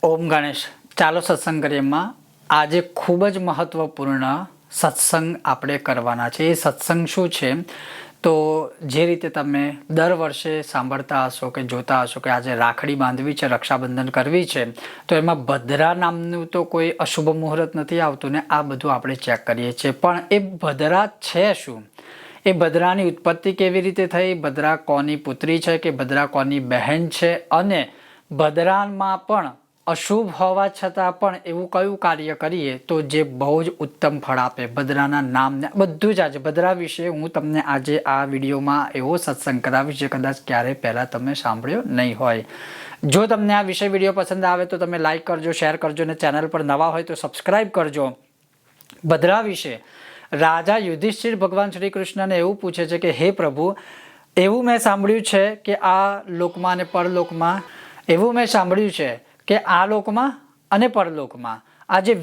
ઓમ ગણેશ. ચાલો સત્સંગ કરીએમાં આજે ખૂબ જ મહત્વપૂર્ણ સત્સંગ આપણે કરવાના છે. એ સત્સંગ શું છે? તો જે રીતે તમે દર વર્ષે સાંભળતા હશો કે જોતા હશો કે આજે રાખડી બાંધવી છે, રક્ષાબંધન કરવી છે, તો એમાં ભદ્રા નામનું તો કોઈ અશુભ મુહૂર્ત નથી આવતું ને આ બધું આપણે ચેક કરીએ છીએ. પણ એ ભદ્રા છે શું? એ ભદ્રાની ઉત્પત્તિ કેવી રીતે થઈ? ભદ્રા કોની પુત્રી છે કે ભદ્રા કોની બહેન છે? અને ભદ્રામાં પણ અશુભ હોવા છતાં પણ એવું કયું કાર્ય કરીએ તો જે બહુ જ ઉત્તમ ફળ આપે? ભદ્રાના નામને બધું જ આજે ભદ્રા વિશે હું તમને આજે આ વિડીયોમાં એવો સત્સંગ કરાવીશ જે કદાચ ક્યારેય પહેલાં તમે સાંભળ્યો નહીં હોય. જો તમને આ વિષય વિડીયો પસંદ આવે તો તમે લાઇક કરજો, શેર કરજો અને ચેનલ પર નવા હોય તો સબસ્ક્રાઈબ કરજો. ભદ્રા વિશે રાજા યુધિષ્ઠિર ભગવાન શ્રી કૃષ્ણને એવું પૂછે છે કે હે પ્રભુ, એવું મેં સાંભળ્યું છે કે આ લોકમાં અને પરલોકમાં એવું મેં સાંભળ્યું છે કે આ લોકમાં અને પરલોકમાં આ જે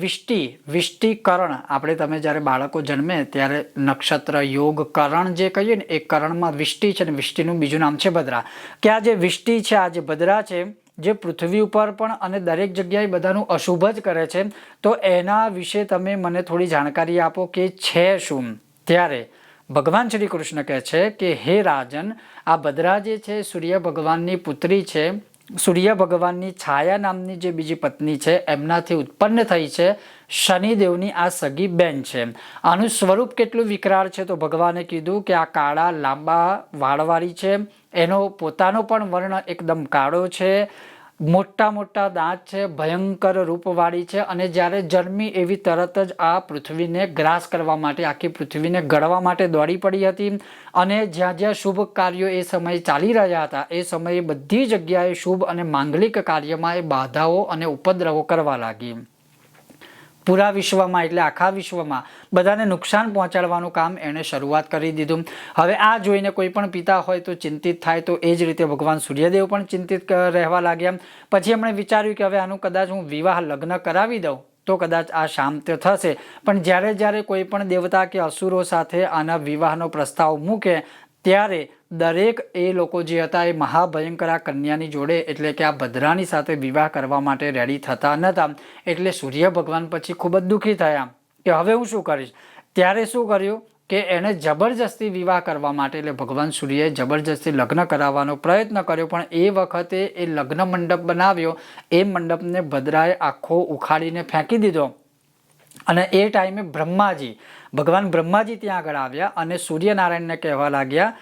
વિષ્ટિકરણ આપણે તમે જ્યારે બાળકો જન્મે ત્યારે નક્ષત્ર યોગ કરણ જે કહીએ ને એ કરણમાં વિષ્ટિ છે ને વિષ્ટિનું બીજું નામ છે ભદ્રા. કે આ જે વિષ્ટિ છે, આ જે ભદ્રા છે, જે પૃથ્વી ઉપર પણ અને દરેક જગ્યાએ બધાનું અશુભ જ કરે છે, તો એના વિશે તમે મને થોડી જાણકારી આપો કે છે શું? ત્યારે ભગવાન શ્રી કૃષ્ણ કહે છે કે હે રાજન, આ ભદ્રા જે છે સૂર્ય ભગવાનની પુત્રી છે. સૂર્ય ભગવાનની છાયા નામની જે બીજી પત્ની છે એમનાથી ઉત્પન્ન થઈ છે. શનિદેવની આ સગી બેન છે. આનું સ્વરૂપ કેટલું વિકરાળ છે તો ભગવાને કીધું કે આ કાળા લાંબા વાળવાળી છે. એનો પોતાનો પણ વર્ણ એકદમ કાળો છે. મોટા મોટા દાંત છે, ભયંકર રૂપવાળી છે અને જ્યારે જન્મી એવી તરત જ આ પૃથ્વીને ગ્રાસ કરવા માટે, આખી પૃથ્વીને ગળવા માટે દોડી પડી હતી. અને જ્યાં જ્યાં શુભ કાર્યો એ સમયે ચાલી રહ્યા હતા એ સમયે બધી જગ્યાએ શુભ અને માંગલિક કાર્યમાં એ બાધાઓ અને ઉપદ્રવો કરવા લાગી. પૂરા વિશ્વમાં એટલે આખા વિશ્વમાં બધાને નુકસાન પહોંચાડવાનું કામ એણે શરૂઆત કરી દીધું. હવે આ જોઈને કોઈ પણ પિતા હોય તો ચિંતિત થાય, તો એ જ રીતે ભગવાન સૂર્યદેવ પણ ચિંતિત રહેવા લાગ્યા. પછી એમણે વિચાર્યું કે હવે આનું કદાચ હું વિવાહ લગ્ન કરાવી દઉં તો કદાચ આ શાંત થશે. પણ જ્યારે કોઈ પણ દેવતા કે અસુરો સાથે આના વિવાહનો પ્રસ્તાવ મૂકે ત્યારે દરેક એ લોકો જે હતા એ મહાભયંકર આ કન્યાની જોડે એટલે કે આ ભદ્રાની સાથે વિવાહ કરવા માટે રેડી થતા નહોતા. એટલે સૂર્ય ભગવાન પછી ખૂબ જ દુઃખી થયા કે હવે હું શું કરીશ? ત્યારે શું કર્યું કે એણે જબરજસ્તી વિવાહ કરવા માટે એટલે ભગવાન સૂર્યએ જબરજસ્તી લગ્ન કરાવવાનો પ્રયત્ન કર્યો. પણ એ વખતે એ લગ્ન મંડપ બનાવ્યો એ મંડપને ભદ્રાએ આખો ઉખાડીને ફેંકી દીધો. અને એ ટાઈમે ભગવાન બ્રહ્માજી ત્યાં આગળ આવ્યા અને સૂર્યનારાયણને કહેવા લાગ્યા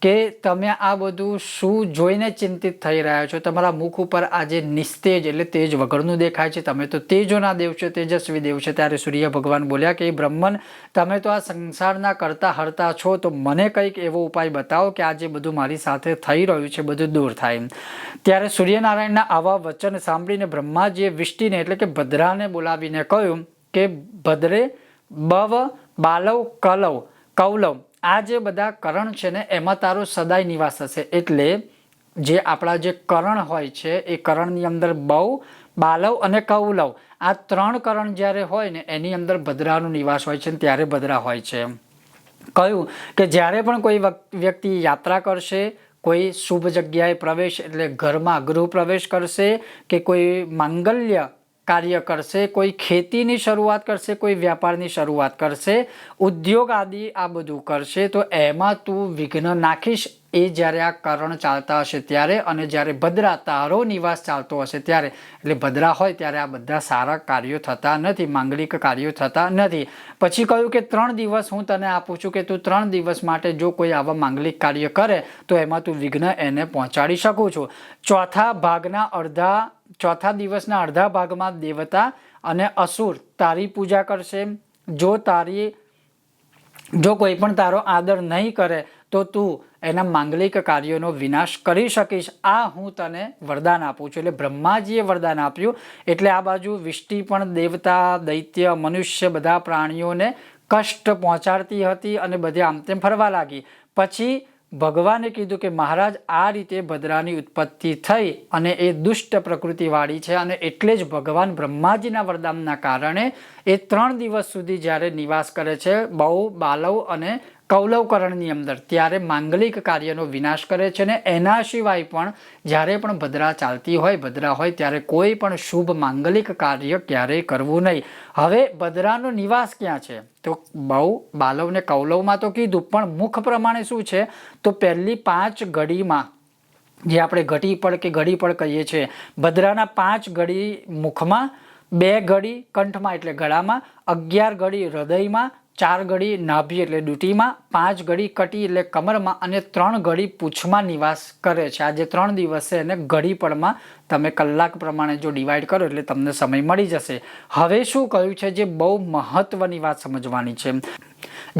કે તમે આ બધું શું જોઈને ચિંતિત થઈ રહ્યા છો? તમારા મુખ ઉપર આ જે નિસ્તેજ એટલે તેજ વગરનું દેખાય છે, તમે તો તેજોના દેવ છો, તેજસ્વી દેવ છે. ત્યારે સૂર્ય ભગવાન બોલ્યા કે બ્રહ્મન, તમે તો આ સંસારના કરતા હરતા છો, તો મને કંઈક એવો ઉપાય બતાવો કે આ જે બધું મારી સાથે થઈ રહ્યું છે બધું દૂર થાય. ત્યારે સૂર્યનારાયણના આવા વચન સાંભળીને બ્રહ્માજીએ વિષ્ટિને એટલે કે ભદ્રાને બોલાવીને કહ્યું કે ભદ્રે, બવ, બાલવ, કૌલવ આ જે બધા કરણ છે ને એમાં તારો સદાય નિવાસ હશે. એટલે જે આપણા જે કરણ હોય છે એ કરણની અંદર બવ, બાલવ અને કૌલવ આ ત્રણ કરણ જ્યારે હોય ને એની અંદર ભદ્રાનું નિવાસ હોય છે. ત્યારે ભદ્રા હોય છે. કહ્યું કે જ્યારે પણ કોઈ વ્યક્તિ યાત્રા કરશે, કોઈ શુભ જગ્યાએ પ્રવેશ એટલે ઘરમાં ગૃહ પ્રવેશ કરશે કે કોઈ માંગલ્ય કાર્ય કરશે, કોઈ ખેતીની શરૂઆત કરશે, કોઈ વ્યાપારની શરૂઆત કરશે, ઉદ્યોગ આદિ આ બધું કરશે, તો એમાં તું વિઘ્ન નાખીશ. એ જ્યારે આ કરણ ચાલતા હશે ત્યારે અને જ્યારે ભદ્રા તારો નિવાસ ચાલતો હશે ત્યારે એટલે ભદ્રા હોય ત્યારે આ બધા સારા કાર્યો થતા નથી, માંગલિક કાર્યો થતા નથી. પછી કહ્યું કે 3 દિવસ હું તને આપું છું કે તું 3 દિવસ માટે જો કોઈ આવા માંગલિક કાર્ય કરે તો એમાં તું વિઘ્ન એને પહોંચાડી શકું છું. ચોથા દિવસના અડધા ભાગમાં દેવતા અને અસુર તારી પૂજા કરશે. જો કોઈ પણ તારો આદર નહીં કરે તો તું એના માંગલિક કાર્યોનો વિનાશ કરી શકીશ. આ હું તને વરદાન આપું છું. એટલે બ્રહ્માજીએ વરદાન આપ્યું. એટલે આ બાજુ વિષ્ટિ પણ દેવતા, દૈત્ય, મનુષ્ય બધા પ્રાણીઓને કષ્ટ પહોંચાડતી હતી અને બધે આમ તેમ ફરવા લાગી. પછી ભગવાને કીધું કે મહારાજ, આ રીતે ભદ્રાની ઉત્પત્તિ થઈ અને એ દુષ્ટ પ્રકૃતિવાળી છે અને એટલે જ ભગવાન બ્રહ્માજીના વરદાનના કારણે એ 3 દિવસ સુધી જ્યારે નિવાસ કરે છે બહુ, બાલવ અને કૌલવકરણની અંદર ત્યારે માંગલિક કાર્યનો વિનાશ કરે છે. અને એના સિવાય પણ જ્યારે પણ ભદ્રા ચાલતી હોય, ભદ્રા હોય, ત્યારે કોઈ પણ શુભ માંગલિક કાર્ય ક્યારેય કરવું નહીં. હવે ભદ્રાનો નિવાસ ક્યાં છે? તો બહુ બાલવને કૌલવમાં તો કીધું, પણ મુખ પ્રમાણે શું છે? તો પહેલી 5 ઘડીમાં, જે આપણે ઘટીપળ કે ઘડીપળ કહીએ છીએ, ભદ્રાના 5 ઘડી મુખમાં, 2 ઘડી કંઠમાં એટલે ગળામાં, 11 ઘડી હૃદયમાં, 4 ઘડી નાભી એટલે ડૂટીમાં, 5 ઘડી કટી એટલે કમરમાં અને 3 ઘડી પૂંછમાં નિવાસ કરે છે. આ જે 3 દિવસ છે એને ઘડીપળમાં તમે કલાક પ્રમાણે જો ડિવાઈડ કરો એટલે તમને સમય મળી જશે. હવે શું કહ્યું છે જે બહુ મહત્વની વાત સમજવાની છે?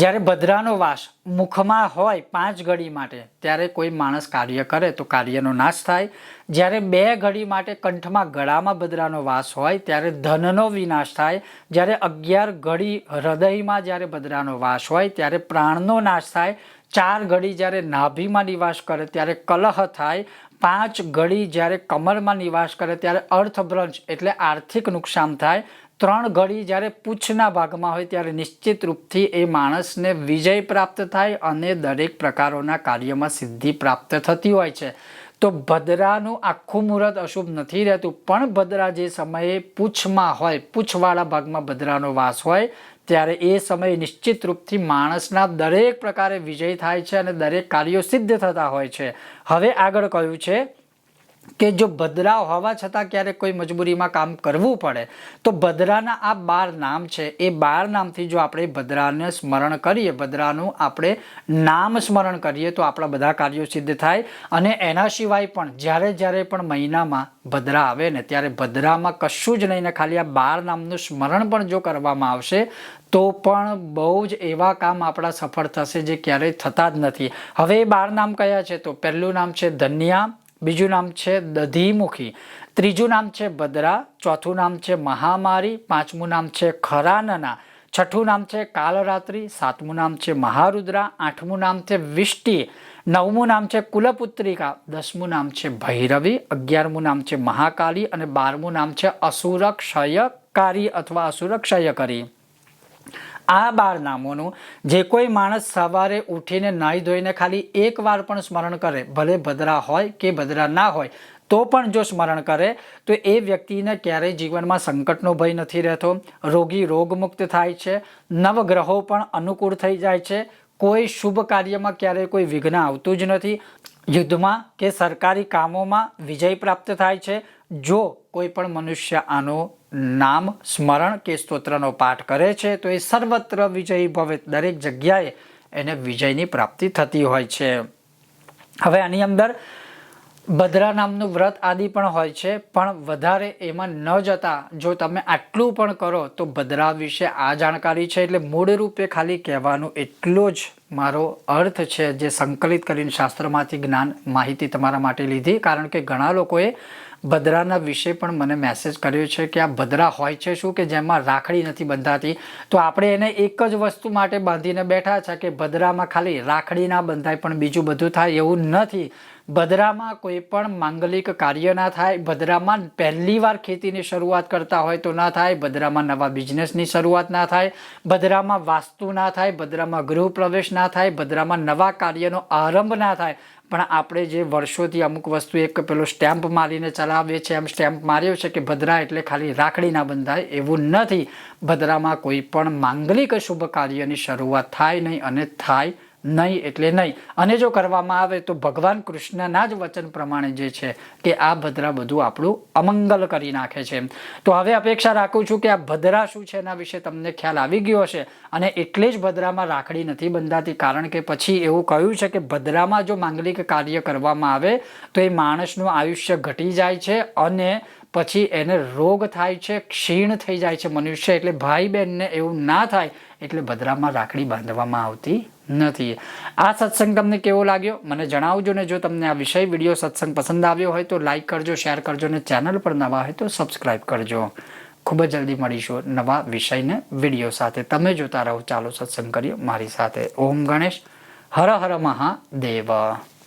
જ્યારે ભદ્રાનો વાસ મુખમાં હોય 5 ઘડી માટે, ત્યારે કોઈ માણસ કાર્ય કરે તો કાર્યનો નાશ થાય. જ્યારે 2 ઘડી માટે કંઠમાં ગળામાં ભદ્રાનો વાસ હોય ત્યારે ધનનો વિનાશ થાય. જ્યારે 11 ઘડી હૃદયમાં જ્યારે ભદ્રાનો વાસ હોય ત્યારે પ્રાણનો નાશ થાય. 4 ઘડી જ્યારે નાભીમાં નિવાસ કરે ત્યારે કલહ થાય. 5 ઘડી જ્યારે કમરમાં નિવાસ કરે ત્યારે અર્થભ્રંશ એટલે આર્થિક નુકસાન થાય. 3 ઘડી જ્યારે પૂંછના ભાગમાં હોય ત્યારે નિશ્ચિત રૂપથી એ માણસને વિજય પ્રાપ્ત થાય અને દરેક પ્રકારોના કાર્યમાં સિદ્ધિ પ્રાપ્ત થતી હોય છે. તો ભદ્રાનું આખું મુહૂર્ત અશુભ નથી રહેતું, પણ ભદ્રા જે સમયે પૂંછમાં હોય, પૂંછવાળા ભાગમાં ભદ્રાનો વાસ હોય, ત્યારે એ સમયે નિશ્ચિત રૂપથી માણસના દરેક પ્રકારે વિજય થાય છે અને દરેક કાર્યો સિદ્ધ થતા હોય છે. હવે આગળ કહ્યું છે કે જો ભદ્રા હોવા છતાં ક્યારેક કોઈ મજબૂરીમાં કામ કરવું પડે તો ભદ્રાના આ 12 નામ છે, એ 12 નામથી જો આપણે ભદ્રાને સ્મરણ કરીએ, ભદ્રાનું આપણે નામ સ્મરણ કરીએ તો આપણા બધા કાર્યો સિદ્ધ થાય. અને એના સિવાય પણ જ્યારે પણ મહિનામાં ભદ્રા આવે ને ત્યારે ભદ્રામાં કશું જ નહીં ને ખાલી આ 12 નામનું સ્મરણ પણ જો કરવામાં આવશે તો પણ બહુ જ એવા કામ આપણા સફળ થશે જે ક્યારેય થતા જ નથી. હવે એ 12 નામ કયા છે? તો પહેલું નામ છે ધન્યા, બીજું નામ છે દધીમુખી, ત્રીજું નામ છે ભદ્રા, ચોથું નામ છે મહામારી, પાંચમું નામ છે ખરાનના, છઠ્ઠું નામ છે કાલરાત્રિ, સાતમું નામ છે મહારુદ્રા, આઠમું નામ છે વિષ્ટિ, નવમું નામ છે કુલપુત્રિકા, 10મું નામ છે ભૈરવી, 11મું નામ છે મહાકાલી અને 12મું નામ છે અસુરક્ષયકારી અથવા અસુરક્ષયકરી. આ 12 નામોનું જે કોઈ માણસ સવારે ઉઠીને નાહી ધોઈને ખાલી એક વાર પણ સ્મરણ કરે, ભલે ભદ્રા હોય કે ભદ્રા ના હોય તો પણ જો સ્મરણ કરે તો એ વ્યક્તિને ક્યારેય જીવનમાં સંકટનો ભય નથી રહેતો, રોગી રોગમુક્ત થાય છે, નવગ્રહો પણ અનુકૂળ થઈ જાય છે, કોઈ શુભ કાર્યમાં ક્યારેય કોઈ વિઘ્ન આવતું જ નથી, યુદ્ધમાં કે સરકારી કામોમાં વિજય પ્રાપ્ત થાય છે. જો કોઈ પણ મનુષ્ય આનું નામ સ્મરણ કે સ્તોત્રનો પાઠ કરે છે તો એ સર્વત્ર વિજયી ભવે, દરેક જગ્યાએ એને વિજયની પ્રાપ્તિ થતી હોય છે. હવે આની અંદર ભદ્રા નામનું વ્રત આદિ પણ હોય છે, પણ વધારે એમાં ન જતા જો તમે આટલું પણ કરો તો ભદ્રા વિશે આ જાણકારી છે. એટલે મૂળ રૂપે ખાલી કહેવાનું એટલો જ મારો અર્થ છે, જે સંકલિત કરીને શાસ્ત્રમાંથી જ્ઞાન માહિતી તમારા માટે લીધી. કારણ કે ઘણા લોકોએ ભદ્રાના વિશે પણ મને મેસેજ કર્યો છે કે આ ભદ્રા હોય છે શું કે જેમાં રાખડી નથી બંધાતી. તો આપણે એને એક જ વસ્તુ માટે બાંધીને બેઠા છે કે ભદ્રામાં ખાલી રાખડી ના બંધાય પણ બીજું બધું થાય, એવું નથી. ભદ્રામાં કોઈ પણ માંગલિક કાર્ય ના થાય, ભદ્રામાં પહેલી વાર ખેતીની શરૂઆત કરતા હોય તો ના થાય, ભદ્રામાં નવા બિઝનેસની શરૂઆત ના થાય, ભદ્રામાં વાસ્તુ ના થાય, ભદ્રામાં ગૃહ પ્રવેશ ના થાય, ભદ્રામાં નવા કાર્યનો આરંભ ના થાય. પણ આપણે જે વર્ષોથી અમુક વસ્તુ એક પેલો સ્ટેમ્પ મારીને ચલાવીએ છીએ, એમ સ્ટેમ્પ માર્યો છે કે ભદ્રા એટલે ખાલી રાખડી ના બંધાય, એવું નથી. ભદ્રામાં કોઈ પણ માંગલિક શુભ કાર્યની શરૂઆત થાય નહીં અને થાય નહીં એટલે નહીં. અને જો કરવામાં આવે તો ભગવાન કૃષ્ણના જ વચન પ્રમાણે જે છે કે આ ભદ્રા બધું આપણું અમંગલ કરી નાખે છે. તો હવે અપેક્ષા રાખું છું કે આ ભદ્રા શું છે એના વિશે તમને ખ્યાલ આવી ગયો હશે. અને એટલે જ ભદ્રામાં રાખડી નથી બંધાતી, કારણ કે પછી એવું કહ્યું છે કે ભદ્રામાં જો માંગલિક કાર્ય કરવામાં આવે તો એ માણસનું આયુષ્ય ઘટી જાય છે અને પછી એને રોગ થાય છે, ક્ષીણ થઈ જાય છે મનુષ્ય. એટલે ભાઈ બહેનને એવું ના થાય એટલે ભદ્રામાં રાખડી બાંધવામાં આવતી નથી. આ સત્સંગ તમને કેવો લાગ્યો મને જણાવજો ને જો તમને આ વિષય વિડીયો સત્સંગ પસંદ આવ્યો હોય તો લાઈક કરજો, શેર કરજો ને ચેનલ પર નવા હોય તો સબસ્ક્રાઈબ કરજો. ખૂબ જ જલ્દી મળીશું નવા વિષયને વિડીયો સાથે. તમે જોતા રહો ચાલો સત્સંગ કરીએ મારી સાથે. ઓમ ગણેશ, હર હર મહાદેવ.